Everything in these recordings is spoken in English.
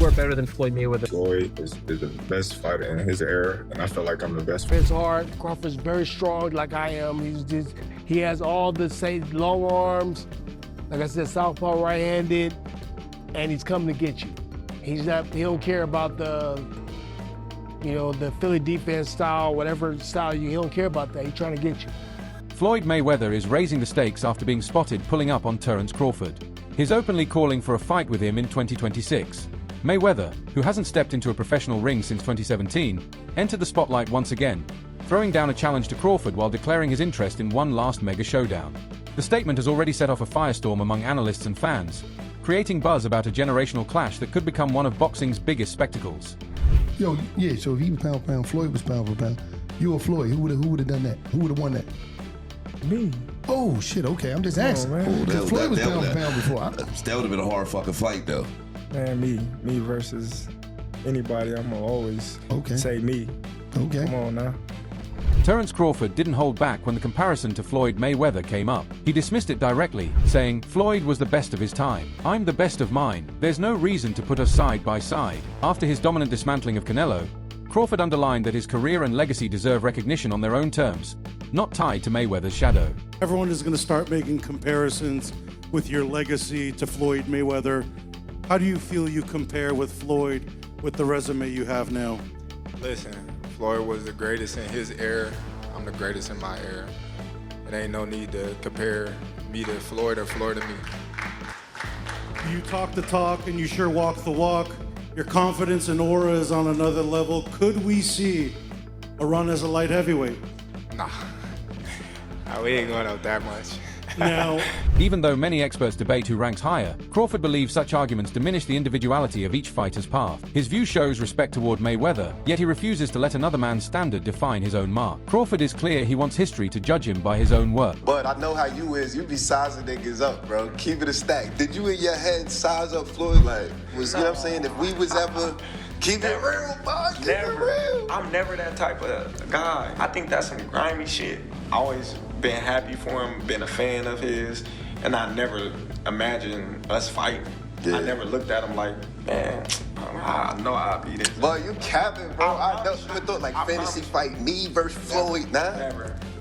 are better than Floyd Mayweather? Floyd is the best fighter in his era, and I feel like I'm the best. It's hard. Crawford's very strong like I am. He has all the same long arms. Like I said, southpaw right-handed, and he's coming to get you. He don't care about the Philly defense style, whatever style he don't care about that. He's trying to get you. Floyd Mayweather is raising the stakes after being spotted pulling up on Terence Crawford. He's openly calling for a fight with him in 2026. Mayweather, who hasn't stepped into a professional ring since 2017, entered the spotlight once again, throwing down a challenge to Crawford while declaring his interest in one last mega showdown. The statement has already set off a firestorm among analysts and fans, creating buzz about a generational clash that could become one of boxing's biggest spectacles. So if he was pound for pound, Floyd was pound for pound. You or Floyd, who would have done that? Who would have won that? Me. Oh, shit, okay, I'm just asking. Floyd was pound for pound before. That would have been a hard fucking fight, though. Man, me versus anybody, I'm gonna always say me. Okay. Come on now. Terence Crawford didn't hold back when the comparison to Floyd Mayweather came up. He dismissed it directly, saying, "Floyd was the best of his time. I'm the best of mine. There's no reason to put us side by side." After his dominant dismantling of Canelo, Crawford underlined that his career and legacy deserve recognition on their own terms, not tied to Mayweather's shadow. Everyone is going to start making comparisons with your legacy to Floyd Mayweather. How do you feel you compare with Floyd with the resume you have now? Listen, Floyd was the greatest in his era. I'm the greatest in my era. It ain't no need to compare me to Floyd or Floyd to me. You talk the talk and you sure walk the walk. Your confidence and aura is on another level. Could we see a run as a light heavyweight? Nah, we ain't going up that much. Now, Even though many experts debate who ranks higher, Crawford believes such arguments diminish the individuality of each fighter's path. His view shows respect toward Mayweather, yet he refuses to let another man's standard define his own mark. Crawford is clear he wants history to judge him by his own work. But I know how you is. You be sizing niggas up, bro. Keep it a stack. Did you in your head size up Floyd? Like, you know what I'm saying? If we was ever... Keep it real, boss. Keep it real. I'm never that type of guy. I think that's some grimy shit. I always been happy for him, been a fan of his, and I never imagined us fighting. Yeah. I never looked at him like, man, I know I'll beat it. But you capping, bro. I never thought like fantasy fight me versus Floyd. Nah.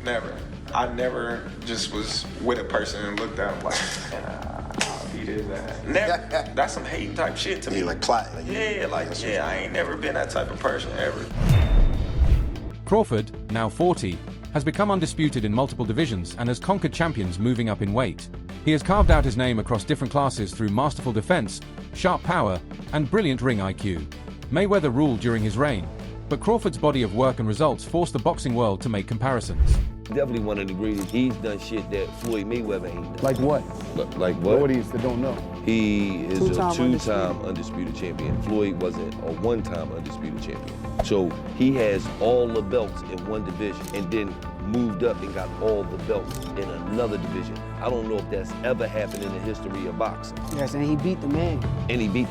Never. I never just was with a person and looked at him like, I'll beat his ass. Never. That's some hate type shit to me. Yeah, like plotting. I ain't never been that type of person ever. Crawford, now 40, has become undisputed in multiple divisions and has conquered champions moving up in weight. He has carved out his name across different classes through masterful defense, sharp power, and brilliant ring IQ. Mayweather ruled during his reign, but Crawford's body of work and results forced the boxing world to make comparisons. Definitely one of the greatest. He's done shit that Floyd Mayweather ain't done. Like what? Like what? The audience that don't know. He is a two-time undisputed champion. Floyd wasn't a one-time undisputed champion. So he has all the belts in one division and then moved up and got all the belts in another division. I don't know if that's ever happened in the history of boxing. Yes, and he beat the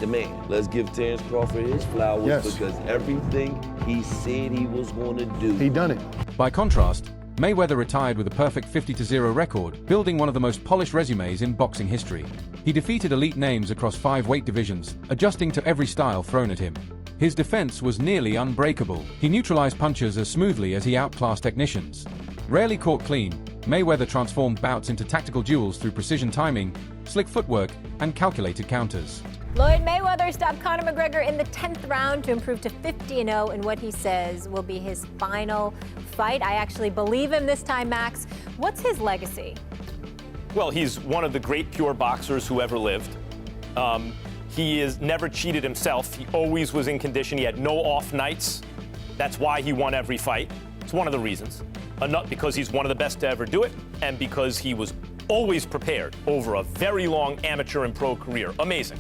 man. Let's give Terence Crawford his flowers because everything he said he was going to do, He done it. By contrast, Mayweather retired with a perfect 50-0 record, building one of the most polished resumes in boxing history. He defeated elite names across 5 weight divisions, adjusting to every style thrown at him. His defense was nearly unbreakable. He neutralized punches as smoothly as he outclassed technicians. Rarely caught clean, Mayweather transformed bouts into tactical duels through precision timing, slick footwork, and calculated counters. Floyd Mayweather stopped Conor McGregor in the 10th round to improve to 50-0 in what he says will be his final fight. I actually believe him this time, Max. What's his legacy? Well, he's one of the great pure boxers who ever lived. He has never cheated himself. He always was in condition. He had no off nights. That's why he won every fight. It's one of the reasons. Not because he's one of the best to ever do it, and because he was always prepared over a very long amateur and pro career. Amazing.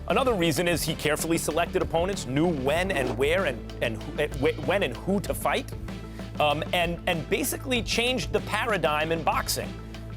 Another reason is he carefully selected opponents, knew when and where and when and who to fight, and basically changed the paradigm in boxing.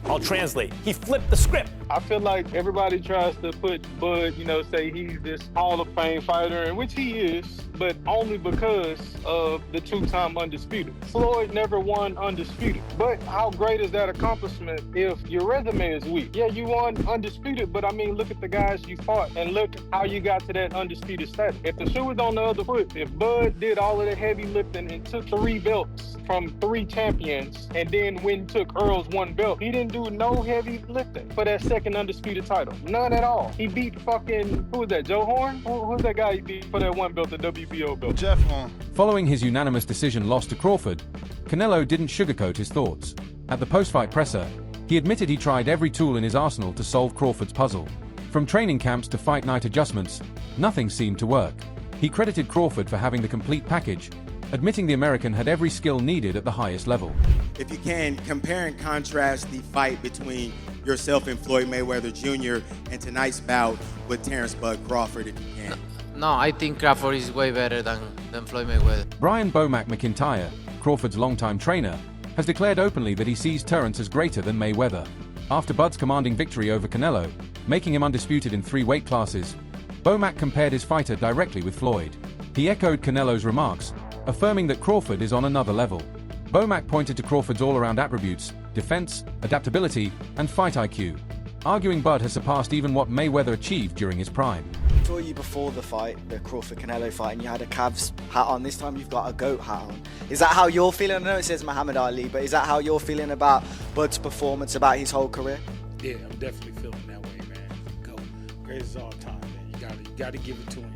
I'll translate. He flipped the script. I feel like everybody tries to put Bud, say he's this Hall of Fame fighter, and which he is, but only because of the two-time undisputed. Floyd never won undisputed. But how great is that accomplishment if your resume is weak? Yeah, you won undisputed, but look at the guys you fought and look how you got to that undisputed status. If the shoe was on the other foot, if Bud did all of the heavy lifting and took 3 belts from 3 champions and then when took Earl's 1 belt, he didn't do no heavy lifting for that second undisputed title. None at all. He beat who was that, Joe Horn? Who's that guy he beat for that 1 belt, the WBO belt? Jeff Horn. Following his unanimous decision loss to Crawford, Canelo didn't sugarcoat his thoughts. At the post-fight presser, he admitted he tried every tool in his arsenal to solve Crawford's puzzle. From training camps to fight night adjustments, nothing seemed to work. He credited Crawford for having the complete package, admitting the American had every skill needed at the highest level. If you can, compare and contrast the fight between yourself and Floyd Mayweather Jr. and tonight's bout with Terence "Bud" Crawford, if you can. No, I think Crawford is way better than Floyd Mayweather. Brian "Bomac" McIntyre, Crawford's longtime trainer, has declared openly that he sees Terence as greater than Mayweather. After Bud's commanding victory over Canelo, making him undisputed in 3 weight classes, Bomac compared his fighter directly with Floyd. He echoed Canelo's remarks, affirming that Crawford is on another level. Bomac pointed to Crawford's all-around attributes, defense, adaptability, and fight IQ, arguing Bud has surpassed even what Mayweather achieved during his prime. I saw you before the fight, the Crawford-Canelo fight, and you had a Cavs hat on. This time you've got a GOAT hat on. Is that how you're feeling? I know it says Muhammad Ali, but is that how you're feeling about Bud's performance, about his whole career? Yeah, I'm definitely feeling that way, man. GOAT. Greatest of all time, man. You gotta give it to him.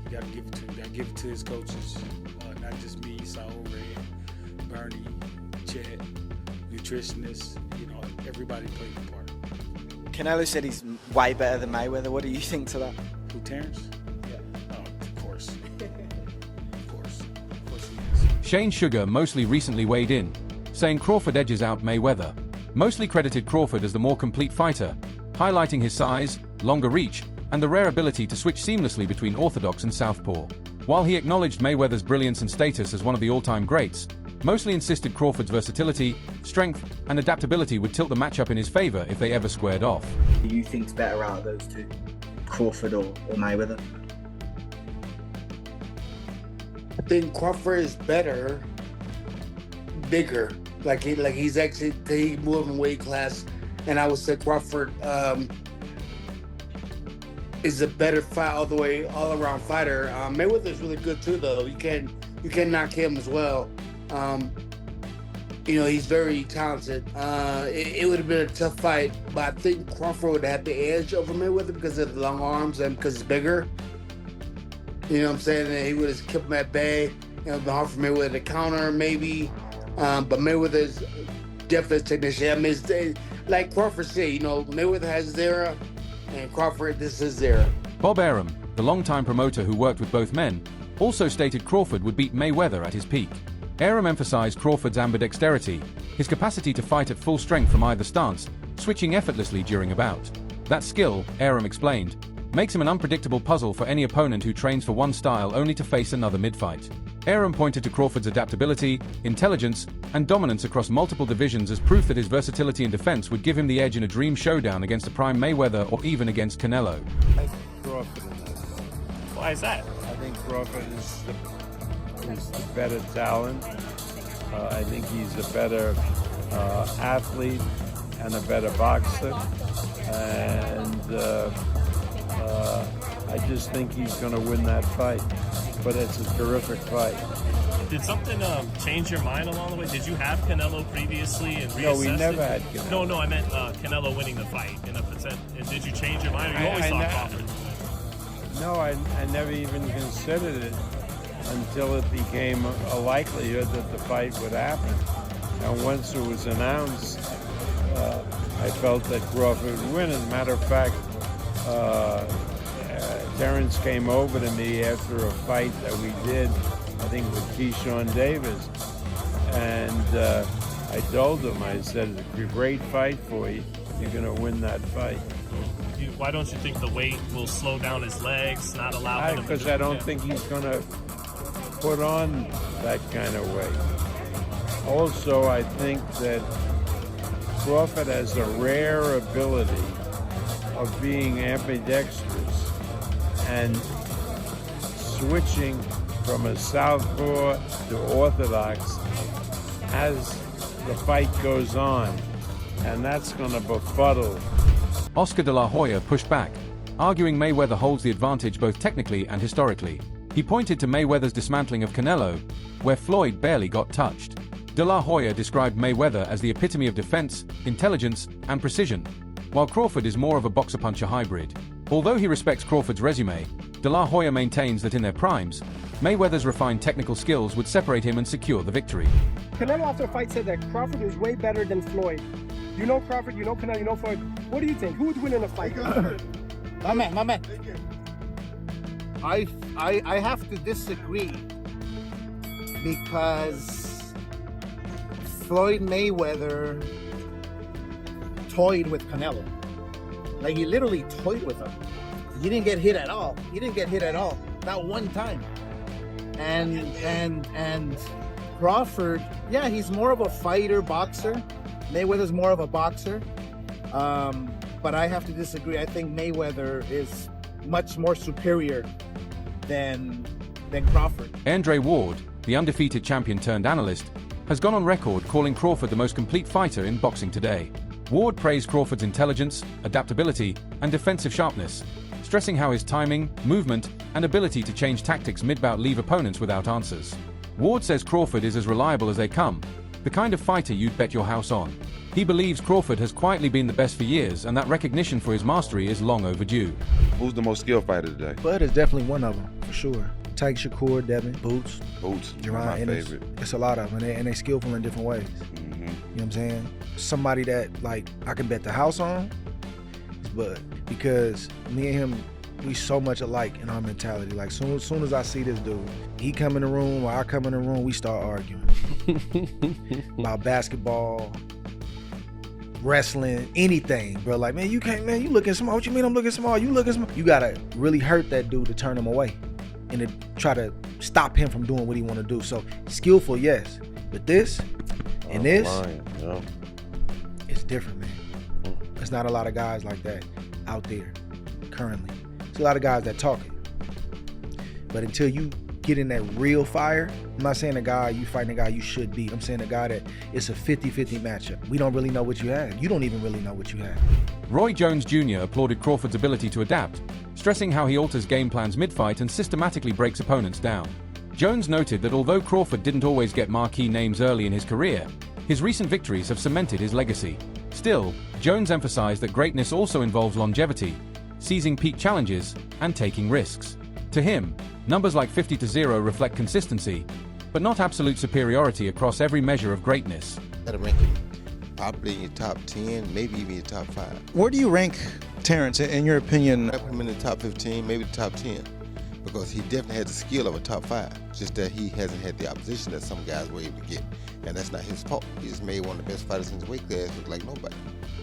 You gotta give it to him. You gotta give it to his coaches. Not just me, Saul, Red, Bernie, Chet, nutritionists, everybody played a part. Canelo said he's way better than Mayweather. What do you think to that? Who, Terence? Yeah. Oh, of course. Of course he is. Shane Sugar mostly recently weighed in, saying Crawford edges out Mayweather, mostly credited Crawford as the more complete fighter, highlighting his size, longer reach, and the rare ability to switch seamlessly between orthodox and southpaw. While he acknowledged Mayweather's brilliance and status as one of the all-time greats, mostly insisted Crawford's versatility, strength, and adaptability would tilt the matchup in his favor if they ever squared off. Who do you think's better out of those two, Crawford or Mayweather? I think Crawford is better, bigger. He's actually moving weight class, and I would say Crawford is a better fight all around fighter. Mayweather's really good too, though. You can knock him as well. He's very talented. It would have been a tough fight, but I think Crawford would have the edge over Mayweather because of the long arms and because he's bigger. You know what I'm saying? And he would have kept him at bay. It would have been hard for Mayweather to counter, maybe. But Mayweather's definitely a technician. It's like Crawford said, Mayweather has his era, and Crawford, this is his era. Bob Arum, the longtime promoter who worked with both men, also stated Crawford would beat Mayweather at his peak. Arum emphasized Crawford's ambidexterity, his capacity to fight at full strength from either stance, switching effortlessly during a bout. That skill, Arum explained, makes him an unpredictable puzzle for any opponent who trains for one style only to face another mid-fight. Arum pointed to Crawford's adaptability, intelligence, and dominance across multiple divisions as proof that his versatility and defense would give him the edge in a dream showdown against a prime Mayweather or even against Canelo. I think Crawford in that fight. Why is that? I think Crawford is the better talent. I think he's a better athlete and a better boxer. And I just think he's going to win that fight. But it's a terrific fight. Did something change your mind along the way? Did you have Canelo previously and reassessed? No, we never had Canelo. No, I meant Canelo winning the fight in a percent. And did you change your mind, or you always thought Crawford? No, I never even considered it until it became a likelihood that the fight would happen. And once it was announced, I felt that Crawford would win. As a matter of fact, Terence came over to me after a fight that we did, I think with Keyshawn Davis, and I told him, I said, it's a great fight for you. You're going to win that fight. Why don't you think the weight will slow down his legs, not allow him to... Because I don't think he's going to put on that kind of weight. Also, I think that Crawford has a rare ability of being ambidextrous and switching from a southpaw to orthodox as the fight goes on, and that's going to befuddle. Oscar de la Hoya pushed back, arguing Mayweather holds the advantage both technically and historically. He pointed to Mayweather's dismantling of Canelo, where Floyd barely got touched. De la Hoya described Mayweather as the epitome of defense, intelligence, and precision, while Crawford is more of a boxer-puncher hybrid. Although he respects Crawford's resume, De La Hoya maintains that in their primes, Mayweather's refined technical skills would separate him and secure the victory. Canelo after the fight said that Crawford is way better than Floyd. You know Crawford, you know Canelo, you know Floyd. What do you think? Who would win in a fight? My man. I have to disagree because Floyd Mayweather toyed with Canelo. Like, he literally toyed with him. He didn't get hit at all. Not one time. And Crawford, yeah, he's more of a fighter, boxer. Mayweather's more of a boxer. But I have to disagree. I think Mayweather is much more superior than Crawford. Andre Ward, the undefeated champion turned analyst, has gone on record calling Crawford the most complete fighter in boxing today. Ward praised Crawford's intelligence, adaptability, and defensive sharpness, stressing how his timing, movement, and ability to change tactics mid-bout leave opponents without answers. Ward says Crawford is as reliable as they come, the kind of fighter you'd bet your house on. He believes Crawford has quietly been the best for years, and that recognition for his mastery is long overdue. Who's the most skilled fighter today? Bud is definitely one of them, for sure. Tyke Shakur, Devin, Boots, Jerron, my favorite. It's a lot of them, and they skillful in different ways. You know what I'm saying? Somebody that, like, I can bet the house on is Bud, because me and him, we so much alike in our mentality. Like, soon as I see this dude, he come in the room or I come in the room, we start arguing about basketball, wrestling, anything, bro. Like, man, you can't, man, you looking small. What you mean I'm looking small? You looking small. You gotta really hurt that dude to turn him away and to try to stop him from doing what he want to do. So, skillful, yes. But this and this, it's different, man. There's not a lot of guys like that out there currently. There's a lot of guys that talking. But until you get in that real fire, I'm not saying a guy, you fighting a guy you should beat. I'm saying a guy that it's a 50-50 matchup. We don't really know what you have. You don't even really know what you have. Roy Jones Jr. applauded Crawford's ability to adapt, stressing how he alters game plans mid-fight and systematically breaks opponents down. Jones noted that although Crawford didn't always get marquee names early in his career, his recent victories have cemented his legacy. Still, Jones emphasized that greatness also involves longevity, seizing peak challenges, and taking risks. To him, numbers like 50-0 reflect consistency, but not absolute superiority across every measure of greatness. Gotta rank him probably in your top 10, maybe even your top 5. Where do you rank Terence, in your opinion? I put him in the top 15, maybe the top 10, because he definitely has the skill of a top 5, just that he hasn't had the opposition that some guys were able to get, and that's not his fault. He just made one of the best fighters in his weight class look like nobody.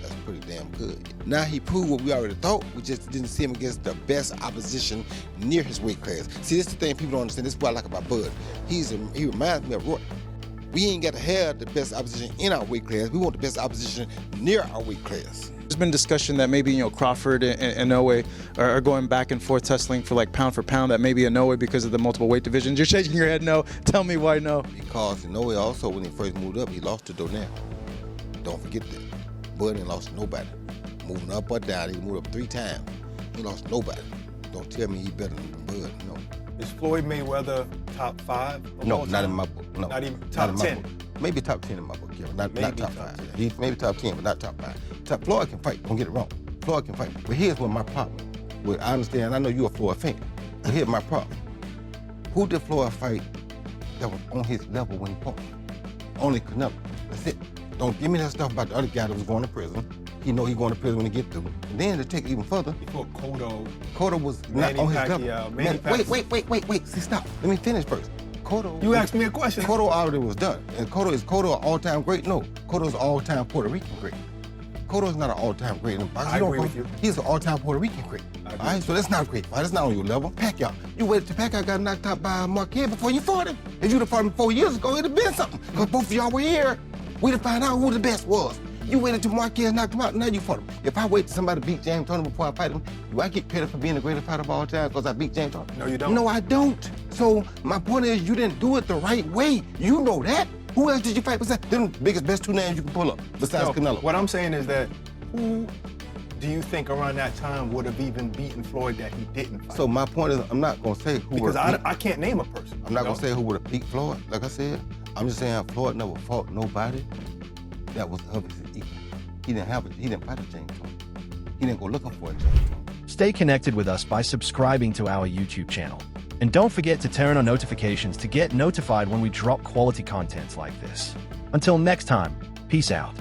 That's pretty damn good. Now he proved what we already thought, we just didn't see him against the best opposition near his weight class. See, this is the thing people don't understand. This is what I like about Bud. He reminds me of Roy. We ain't got to have the best opposition in our weight class. We want the best opposition near our weight class. There's been discussion that maybe, Crawford and Inoue are going back and forth tussling for pound for pound, that maybe Inoue because of the multiple weight divisions. You're shaking your head no. Tell me why no. Because Inoue also, when he first moved up, he lost to Donnell. Don't forget that. Bud ain't lost to nobody. Moving up or down, he moved up 3 times. He lost to nobody. Don't tell me he better than Bud, no. Is Floyd Mayweather top 5? No, not in my book. No. Not even top 10? Maybe top 10 in my book, yeah. Not top 5. He's maybe top 10, but not top 5. Floyd can fight, don't get it wrong. Floyd can fight. But here's what my problem. Well, I understand, I know you're a Floyd fan, but here's my problem. Who did Floyd fight that was on his level when he fought? Only Canelo. That's it. Don't give me that stuff about the other guy that was going to prison. He know he's going to prison when he get through. And then to take it even further. Before Cotto was not on his level. Wait. See, stop. Let me finish first. You asked me a question. Cotto already was done. And is Cotto an all-time great? No. Cotto's an all-time Puerto Rican great. Cotto's not an all-time great in boxing. I agree with you. He's an all-time Puerto Rican great. All right, so that's not a great fight. That's not on your level. Pacquiao. You waited till Pacquiao got knocked out by Marquez before you fought him. If you'd have fought him 4 years ago, it'd have been something. Because both of y'all were here. We'd have found out who the best was. You waited till Marquez knocked him out, now you fought him. If I wait till somebody beat James Toney before I fight him, do I get credit for being the greatest fighter of all time because I beat James Toney? No, you don't. No, I don't. So my point is, you didn't do it the right way. You know that. Who else did you fight besides them? Best two names you can pull up besides Canelo. What I'm saying is that who do you think around that time would have even beaten Floyd that he didn't fight? So my point is, I'm not gonna say who. Because I can't name a person. I'm not gonna say who would have beat Floyd. Like I said, I'm just saying Floyd never fought nobody that was of his equal. He didn't fight a James Toney. He didn't go looking for a James Toney. Stay connected with us by subscribing to our YouTube channel. And don't forget to turn on notifications to get notified when we drop quality content like this. Until next time, peace out.